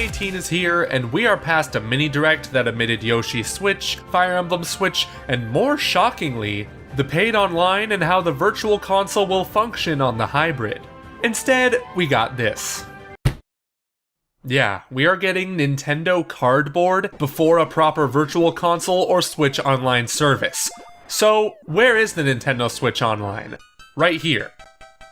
2018 is here, and we are past a mini direct that omitted Yoshi's Switch, Fire Emblem Switch, and more shockingly, the paid online and how the virtual console will function on the hybrid. Instead, we got this. Yeah, we are getting Nintendo Cardboard before a proper virtual console or Switch Online service. So, where is the Nintendo Switch Online? Right here.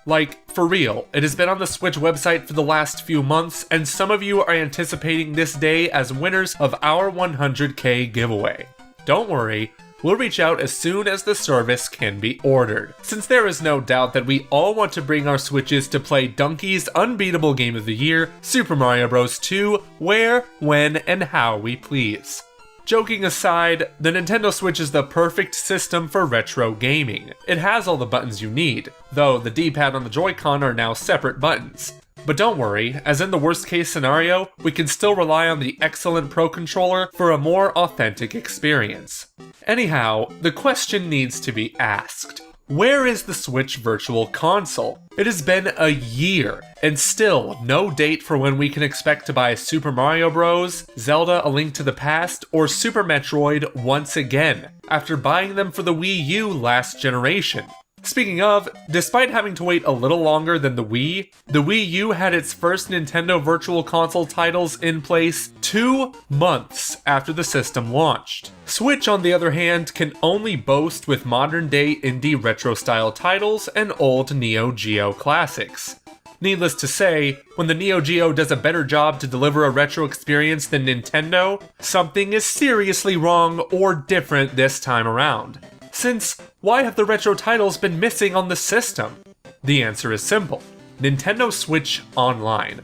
Like, for real, it has been on the Switch website for the last few months, and some of you are anticipating this day as winners of our 100k giveaway. Don't worry, we'll reach out as soon as the service can be ordered, since there is no doubt that we all want to bring our Switches to play Donkey's unbeatable game of the year, Super Mario Bros. 2, where, when, and how we please. Joking aside, the Nintendo Switch is the perfect system for retro gaming. It has all the buttons you need, though the D-pad on the Joy-Con are now separate buttons. But don't worry, as in the worst case scenario, we can still rely on the excellent Pro Controller for a more authentic experience. Anyhow, the question needs to be asked. Where is the Switch Virtual Console? It has been a year, and still no date for when we can expect to buy Super Mario Bros., Zelda A Link to the Past, or Super Metroid once again, after buying them for the Wii U last generation. Speaking of, despite having to wait a little longer than the Wii U had its first Nintendo Virtual Console titles in place 2 months after the system launched. Switch, on the other hand, can only boast with modern-day indie retro-style titles and old Neo Geo classics. Needless to say, when the Neo Geo does a better job to deliver a retro experience than Nintendo, something is seriously wrong or different this time around. Since, why have the retro titles been missing on the system? The answer is simple. Nintendo Switch Online.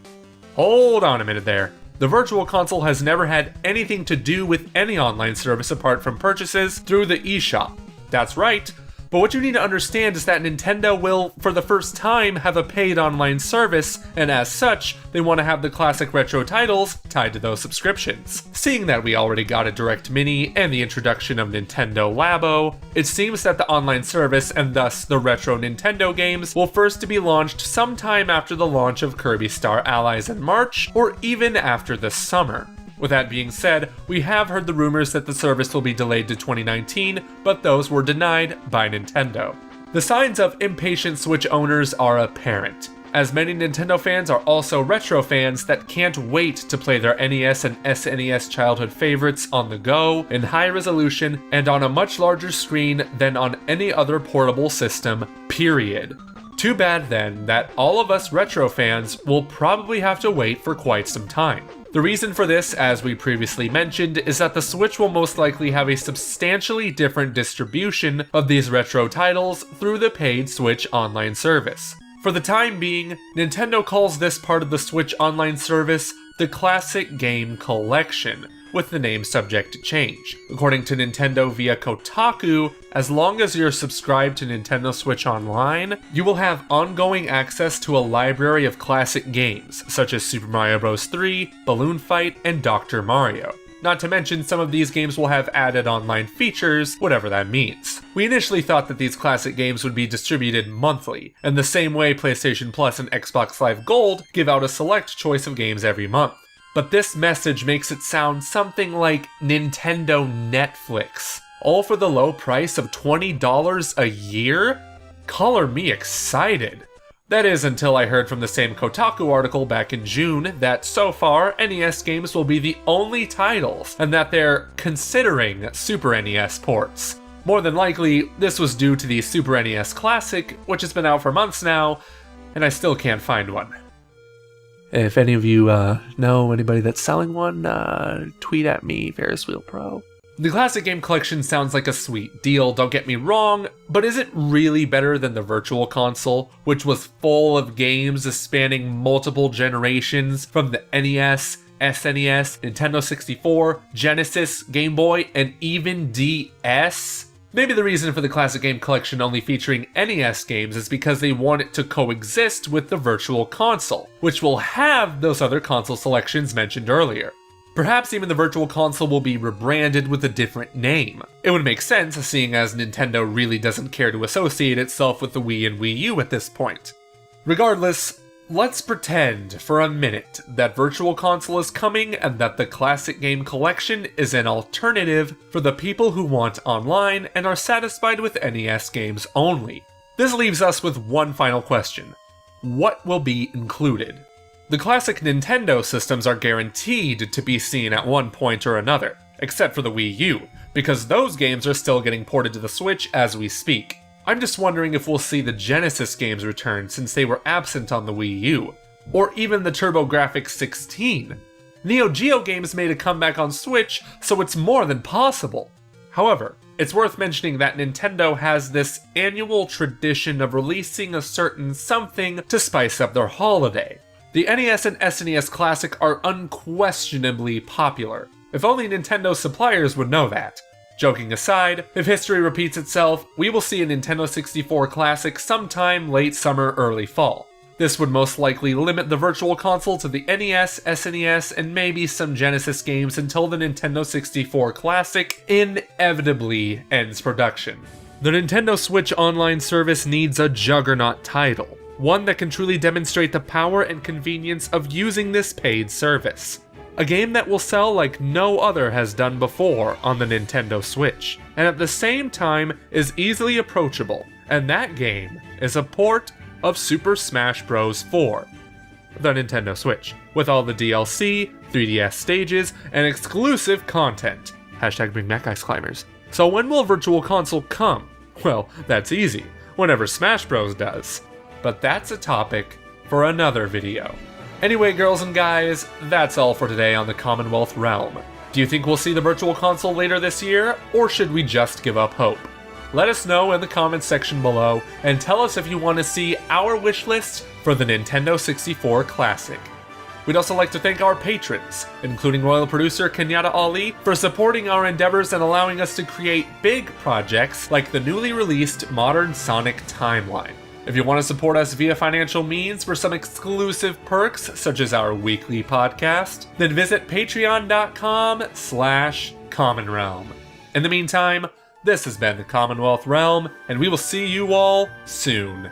Hold on a minute there. The Virtual Console has never had anything to do with any online service apart from purchases through the eShop. That's right. But what you need to understand is that Nintendo will, for the first time, have a paid online service, and as such, they want to have the classic retro titles tied to those subscriptions. Seeing that we already got a Direct Mini and the introduction of Nintendo Labo, it seems that the online service, and thus the retro Nintendo games, will first to be launched sometime after the launch of Kirby Star Allies in March, or even after the summer. With that being said, we have heard the rumors that the service will be delayed to 2019, but those were denied by Nintendo. The signs of impatient Switch owners are apparent, as many Nintendo fans are also retro fans that can't wait to play their NES and SNES childhood favorites on the go, in high resolution, and on a much larger screen than on any other portable system, period. Too bad then that all of us retro fans will probably have to wait for quite some time. The reason for this, as we previously mentioned, is that the Switch will most likely have a substantially different distribution of these retro titles through the paid Switch Online service. For the time being, Nintendo calls this part of the Switch Online service the Classic Game Collection, with the name subject to change. According to Nintendo via Kotaku, as long as you're subscribed to Nintendo Switch Online, you will have ongoing access to a library of classic games, such as Super Mario Bros. 3, Balloon Fight, and Dr. Mario. Not to mention, some of these games will have added online features, whatever that means. We initially thought that these classic games would be distributed monthly, in the same way PlayStation Plus and Xbox Live Gold give out a select choice of games every month. But this message makes it sound something like Nintendo Netflix, all for the low price of $20 a year? Color me excited. That is, until I heard from the same Kotaku article back in June that so far NES games will be the only titles, and that they're considering Super NES ports. More than likely, this was due to the Super NES Classic, which has been out for months now, and I still can't find one. If any of you know anybody that's selling one, tweet at me, Ferris Wheel Pro. The Classic Game Collection sounds like a sweet deal, don't get me wrong, but is it really better than the Virtual Console, which was full of games spanning multiple generations from the NES, SNES, Nintendo 64, Genesis, Game Boy, and even DS? Maybe the reason for the Classic Game Collection only featuring NES games is because they want it to coexist with the Virtual Console, which will have those other console selections mentioned earlier. Perhaps even the Virtual Console will be rebranded with a different name. It would make sense, seeing as Nintendo really doesn't care to associate itself with the Wii and Wii U at this point. Regardless, Let's pretend for a minute that Virtual Console is coming and that the Classic Game Collection is an alternative for the people who want online and are satisfied with NES games only. This leaves us with one final question. What will be included? The classic Nintendo systems are guaranteed to be seen at one point or another, except for the Wii U, because those games are still getting ported to the Switch as we speak. I'm just wondering if we'll see the Genesis games return since they were absent on the Wii U, or even the TurboGrafx 16. Neo Geo games made a comeback on Switch, so it's more than possible. However, it's worth mentioning that Nintendo has this annual tradition of releasing a certain something to spice up their holiday. The NES and SNES Classic are unquestionably popular. If only Nintendo suppliers would know that. Joking aside, if history repeats itself, we will see a Nintendo 64 Classic sometime late summer, early fall. This would most likely limit the Virtual Console to the NES, SNES, and maybe some Genesis games until the Nintendo 64 Classic inevitably ends production. The Nintendo Switch Online service needs a juggernaut title, one that can truly demonstrate the power and convenience of using this paid service. A game that will sell like no other has done before on the Nintendo Switch, and at the same time is easily approachable, and that game is a port of Super Smash Bros. 4. The Nintendo Switch, with all the DLC, 3DS stages, and exclusive content. Hashtag bring back Ice Climbers. So when will Virtual Console come? Well, that's easy, whenever Smash Bros. Does. But that's a topic for another video. Anyway, girls and guys, that's all for today on the Commonwealth Realm. Do you think we'll see the Virtual Console later this year, or should we just give up hope? Let us know in the comments section below, and tell us if you want to see our wish list for the Nintendo 64 Classic. We'd also like to thank our patrons, including royal producer Kenyatta Ali, for supporting our endeavors and allowing us to create big projects like the newly released Modern Sonic Timeline. If you want to support us via financial means for some exclusive perks, such as our weekly podcast, then visit patreon.com/commonrealm. In the meantime, this has been the Commonwealth Realm, and we will see you all soon.